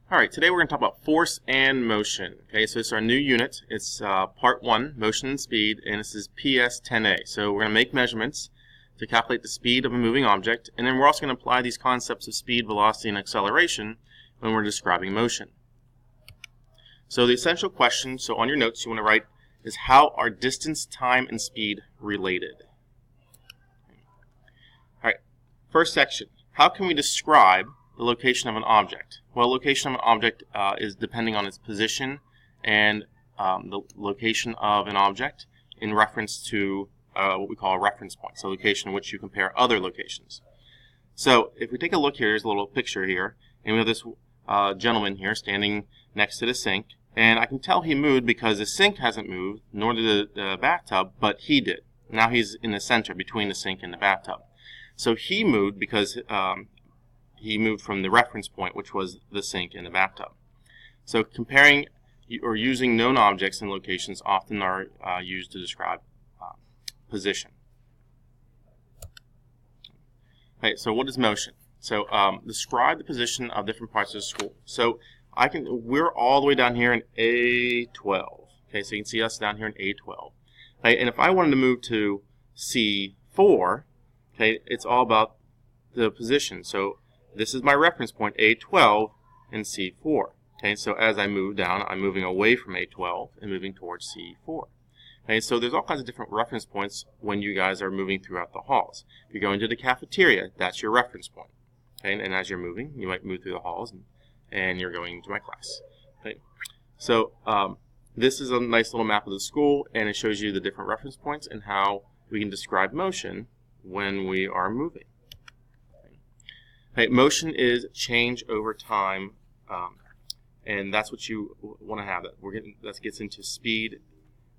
Alright, today we're going to talk about force and motion. Okay, so this is our new unit. It's part 1, motion and speed, and this is PS10A. So we're going to make measurements to calculate the speed of a moving object, and then we're also going to apply these concepts of speed, velocity, and acceleration when we're describing motion. So the essential question, so on your notes you want to write, is how are distance, time, and speed related? Alright, first section, how can we describe the location of an object? Well, location of an object is depending on its position and the location of an object in reference to what we call a reference point, so location in which you compare other locations. So if we take a look here, there's a little picture here, and we have this gentleman here standing next to the sink, and I can tell he moved because the sink hasn't moved, nor did the bathtub, but he did. Now he's in the center between the sink and the bathtub. So he moved because he moved from the reference point, which was the sink and the bathtub. So comparing or using known objects and locations often are used to describe position. Okay, so what is motion? So describe the position of different parts of the school. So we're all the way down here in A12. Okay, so you can see us down here in A12. Okay, and if I wanted to move to C4, okay, it's all about the position. So this is my reference point, A12 and C4. Okay, so as I move down, I'm moving away from A12 and moving towards C4. Okay, so there's all kinds of different reference points when you guys are moving throughout the halls. If you're going to the cafeteria, that's your reference point. Okay, and as you're moving, you might move through the halls and you're going to my class. Okay, so this is a nice little map of the school, and it shows you the different reference points and how we can describe motion when we are moving. Okay, motion is change over time, and that's what you want to have. That gets into speed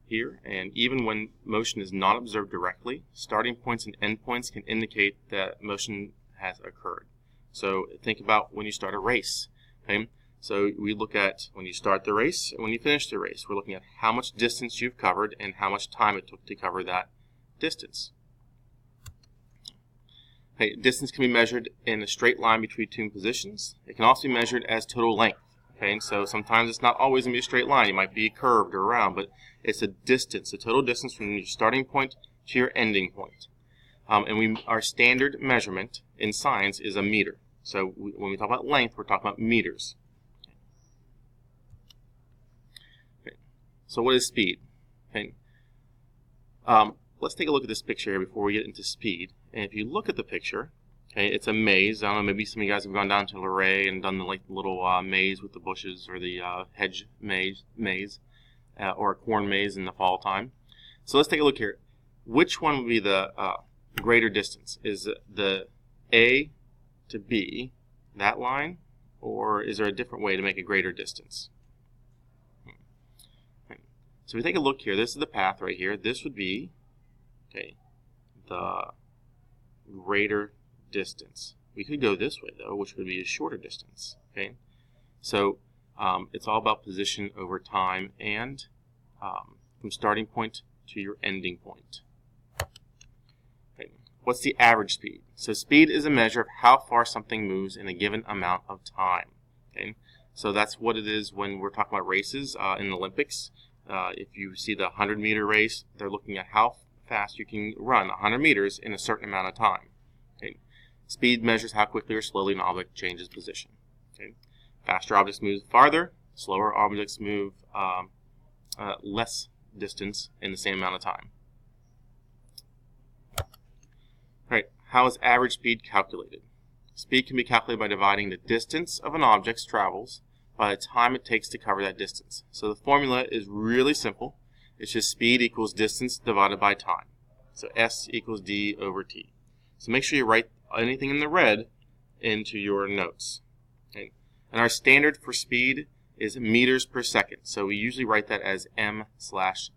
here, and even when motion is not observed directly, starting points and end points can indicate that motion has occurred. So think about when you start a race. Okay? So we look at when you start the race and when you finish the race. We're looking at how much distance you've covered and how much time it took to cover that distance. Okay, distance can be measured in a straight line between two positions. It can also be measured as total length. Okay, and so sometimes it's not always going to be a straight line. It might be curved or round, but it's a distance, a total distance from your starting point to your ending point. Our standard measurement in science is a meter. So when we talk about length, we're talking about meters. Okay. So what is speed? Okay. Let's take a look at this picture here before we get into speed. And if you look at the picture, okay, it's a maze. I don't know, maybe some of you guys have gone down to Luray and done the little maze with the bushes, or the hedge maze, or a corn maze in the fall time. So let's take a look here. Which one would be the greater distance? Is the A to B that line, or is there a different way to make a greater distance? Okay. So if we take a look here, this is the path right here. This would be, okay, the greater distance. We could go this way though, which would be a shorter distance. Okay, so it's all about position over time and from starting point to your ending point. Okay. What's the average speed? So speed is a measure of how far something moves in a given amount of time. Okay, so that's what it is when we're talking about races in the Olympics. If you see the 100-meter race, they're looking at how fast you can run 100 meters in a certain amount of time. Okay. Speed measures how quickly or slowly an object changes position. Okay. Faster objects move farther, slower objects move less distance in the same amount of time. Right. How is average speed calculated? Speed can be calculated by dividing the distance of an object's travels by the time it takes to cover that distance. So the formula is really simple. It's just speed equals distance divided by time. So S equals D over T. So make sure you write anything in the red into your notes. Okay. And our standard for speed is meters per second. So we usually write that as M/S.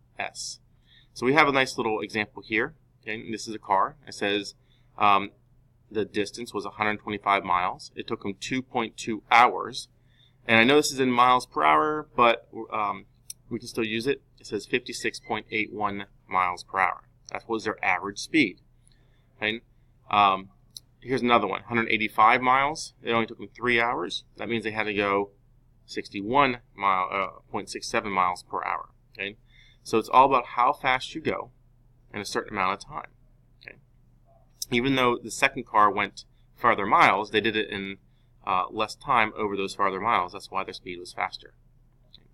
So we have a nice little example here. Okay. This is a car. It says the distance was 125 miles. It took them 2.2 hours. And I know this is in miles per hour, but we can still use it. It says 56.81 miles per hour. That was their average speed. Okay. Here's another one, 185 miles. It only took them 3 hours. That means they had to go 61.67 miles per hour. Okay, so it's all about how fast you go in a certain amount of time. Okay, even though the second car went farther miles, they did it in less time over those farther miles. That's why their speed was faster. Okay.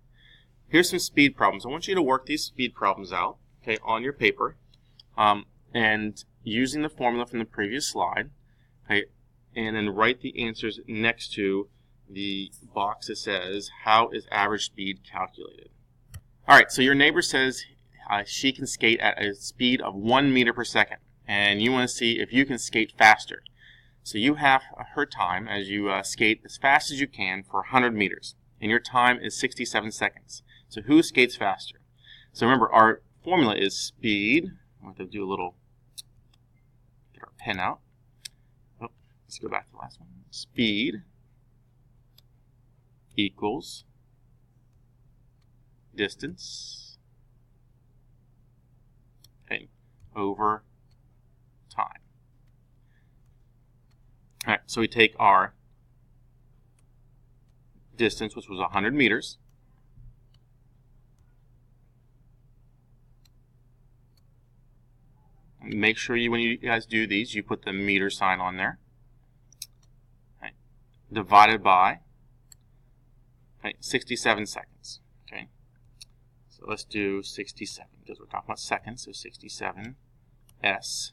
Here's some speed problems. I want you to work these speed problems out, okay, on your paper, and using the formula from the previous slide, okay, and then write the answers next to the box that says, how is average speed calculated? Alright, so your neighbor says she can skate at a speed of 1 meter per second, and you want to see if you can skate faster. So you have her time as you skate as fast as you can for 100 meters, and your time is 67 seconds. So who skates faster? So remember, our formula is speed. We'll have to do a little, get our pen out. Oh, let's go back to the last one. Speed equals distance, okay, over time. All right, so we take our distance, which was 100 meters, and make sure when you guys do these, you put the meter sign on there. Okay. Divided by 67 seconds. Okay, so let's do 67 because we're talking about seconds. So 67 s.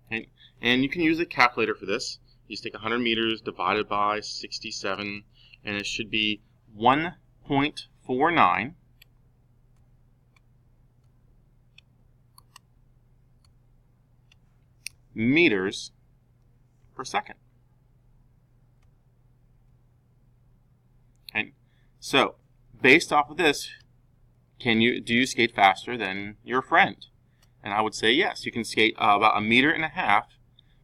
Okay. And you can use a calculator for this. You just take 100 meters divided by 67, and it should be 1.49 meters per second. Okay. So, based off of this, do you skate faster than your friend? And I would say yes. You can skate about 1.5 meters,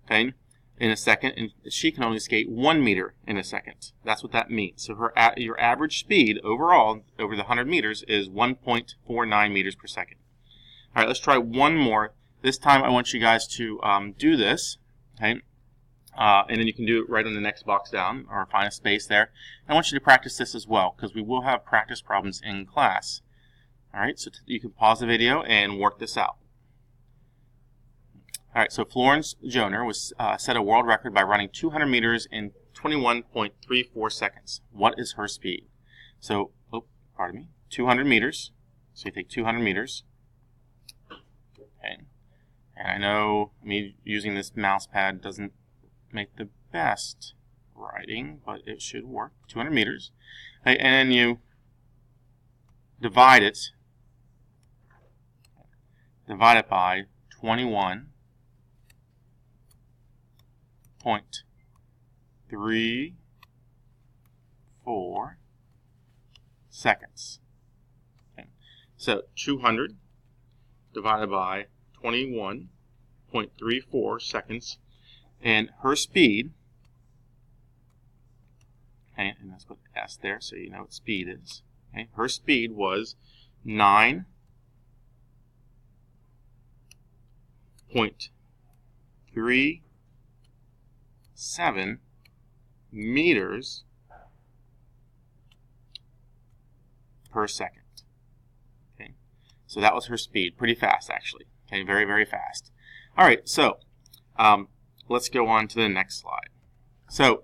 okay, in a second, and she can only skate 1 meter in a second. That's what that means. So your average speed overall over the 100 meters is 1.49 meters per second. All right, let's try one more. This time I want you guys to do this, okay? And then you can do it right on the next box down, or find a space there. I want you to practice this as well, because we will have practice problems in class. All right, so you can pause the video and work this out. All right, so Florence Joner set a world record by running 200 meters in 21.34 seconds. What is her speed? So, 200 meters. So you take 200 meters. Okay. And I know me using this mouse pad doesn't make the best writing, but it should work. 200 meters. Okay, and then you divide it by 21.34 seconds. Okay. So 200 divided by 21.34 seconds, and her speed, okay, and let's put S there so you know what speed is. Okay, her speed was 9.37 meters per second. Okay, so that was her speed. Pretty fast, actually. Okay, very, very fast. All right, so let's go on to the next slide. So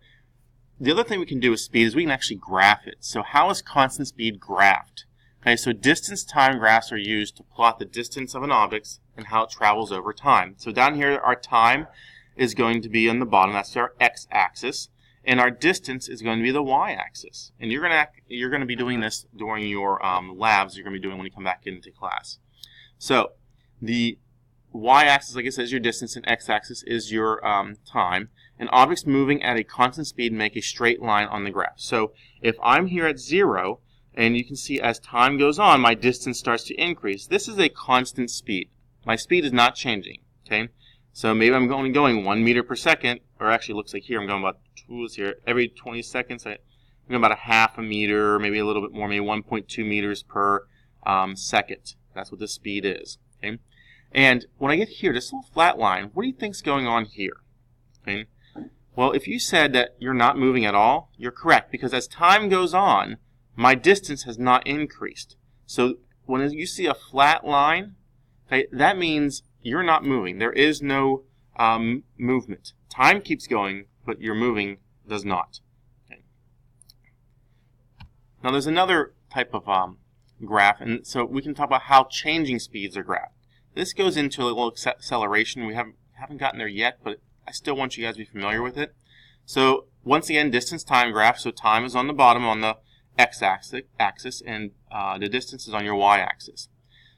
the other thing we can do with speed is we can actually graph it. So how is constant speed graphed? Okay, so distance time graphs are used to plot the distance of an object and how it travels over time. So down here, our time is going to be on the bottom. That's our x-axis. And our distance is going to be the y-axis. And you're going to be doing this during your labs you're going to be doing when you come back into class. So the y-axis, like I said, is your distance, and x-axis is your time. And objects moving at a constant speed make a straight line on the graph. So if I'm here at 0, and you can see as time goes on, my distance starts to increase. This is a constant speed. My speed is not changing. Okay, so maybe I'm only going 1 meter per second, or actually it looks like here I'm going about every 20 seconds. I'm going about 0.5 meter, maybe a little bit more, maybe 1.2 meters per second. That's what the speed is. Okay, and when I get here, this little flat line, what do you think's going on here? Okay, well, if you said that you're not moving at all, you're correct, because as time goes on, my distance has not increased. So when you see a flat line, okay, that means you're not moving. There is no movement. Time keeps going, but your moving does not. Okay. Now there's another type of graph, and so we can talk about how changing speeds are graphed. This goes into a little acceleration. We haven't gotten there yet, but I still want you guys to be familiar with it. So once again, distance time graph. So time is on the bottom on the x-axis, and the distance is on your y-axis.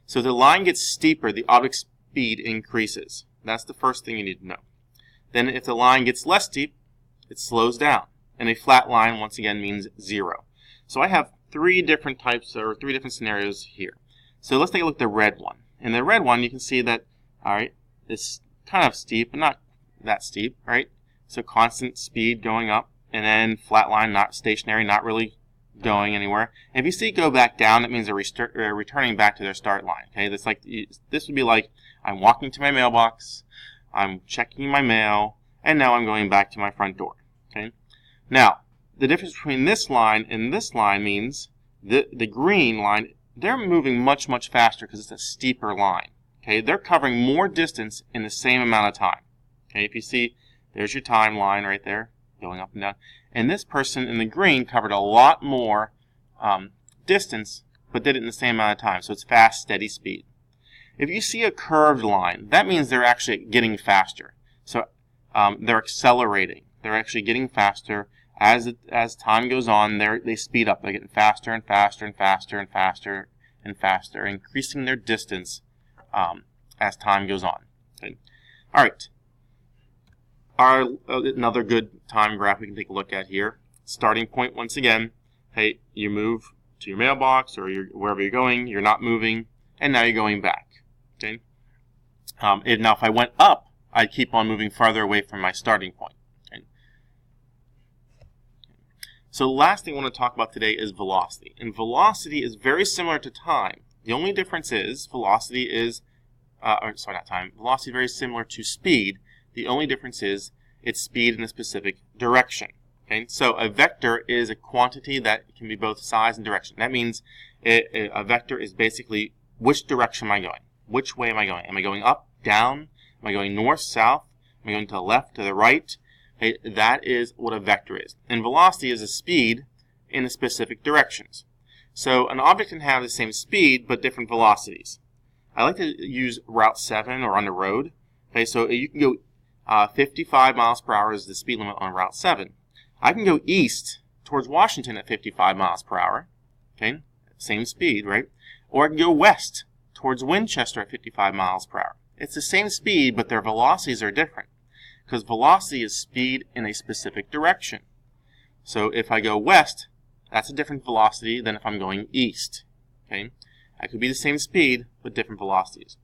So the line gets steeper, the object speed increases. That's the first thing you need to know. Then if the line gets less steep, it slows down. And a flat line, once again, means 0. So I have three different scenarios here. So let's take a look at the red one. In the red one, you can see that, all right, it's kind of steep, but not that steep, right? So constant speed going up, and then flat line, not stationary, not really going anywhere. And if you see it go back down, that means they're returning back to their start line. Okay, this would be like I'm walking to my mailbox, I'm checking my mail, and now I'm going back to my front door. Okay, now the difference between this line and this line means the green line, they're moving much faster because it's a steeper line. Okay, they're covering more distance in the same amount of time. Okay, if you see, there's your timeline right there, going up and down. And this person in the green covered a lot more distance, but did it in the same amount of time. So it's fast, steady speed. If you see a curved line, that means they're actually getting faster. So they're accelerating. They're actually getting faster. As time goes on, they speed up. They're getting faster and faster and faster and faster and faster, increasing their distance as time goes on. Okay. All right. Another good time graph we can take a look at here. Starting point, once again, hey, you move to your mailbox or wherever you're going, you're not moving, and now you're going back. Okay. And now if I went up, I'd keep on moving farther away from my starting point. Okay. So the last thing I want to talk about today is velocity. And velocity is very similar to time. The only difference is velocity is, velocity is very similar to speed. The only difference is its speed in a specific direction. Okay? So a vector is a quantity that can be both size and direction. That means a vector is basically which direction am I going? Which way am I going? Am I going up, down? Am I going north, south? Am I going to the left, to the right? Okay? That is what a vector is. And velocity is a speed in a specific directions. So an object can have the same speed but different velocities. I like to use Route 7 or on the road. Okay, so you can go 55 miles per hour is the speed limit on Route 7. I can go east towards Washington at 55 miles per hour. Okay, same speed, right? Or I can go west towards Winchester at 55 miles per hour. It's the same speed, but their velocities are different. Because velocity is speed in a specific direction. So if I go west, that's a different velocity than if I'm going east. Okay, I could be the same speed, but different velocities.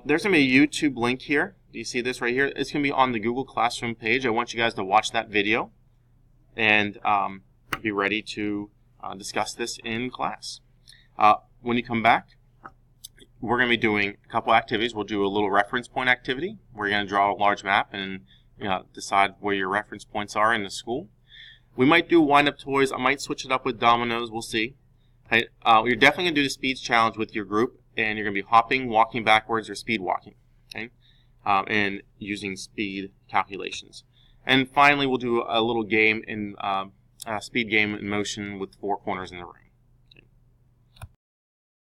There's going to be a YouTube link here. Do you see this right here? It's going to be on the Google Classroom page. I want you guys to watch that video and be ready to discuss this in class. When you come back, we're going to be doing a couple activities. We'll do a little reference point activity. We're going to draw a large map and decide where your reference points are in the school. We might do wind-up toys. I might switch it up with dominoes. We'll see. Okay, you're definitely going to do the speeds challenge with your group, and you're going to be hopping, walking backwards, or speed walking. Okay, and using speed calculations. And finally, we'll do a little game in speed game in motion with 4 corners in the room.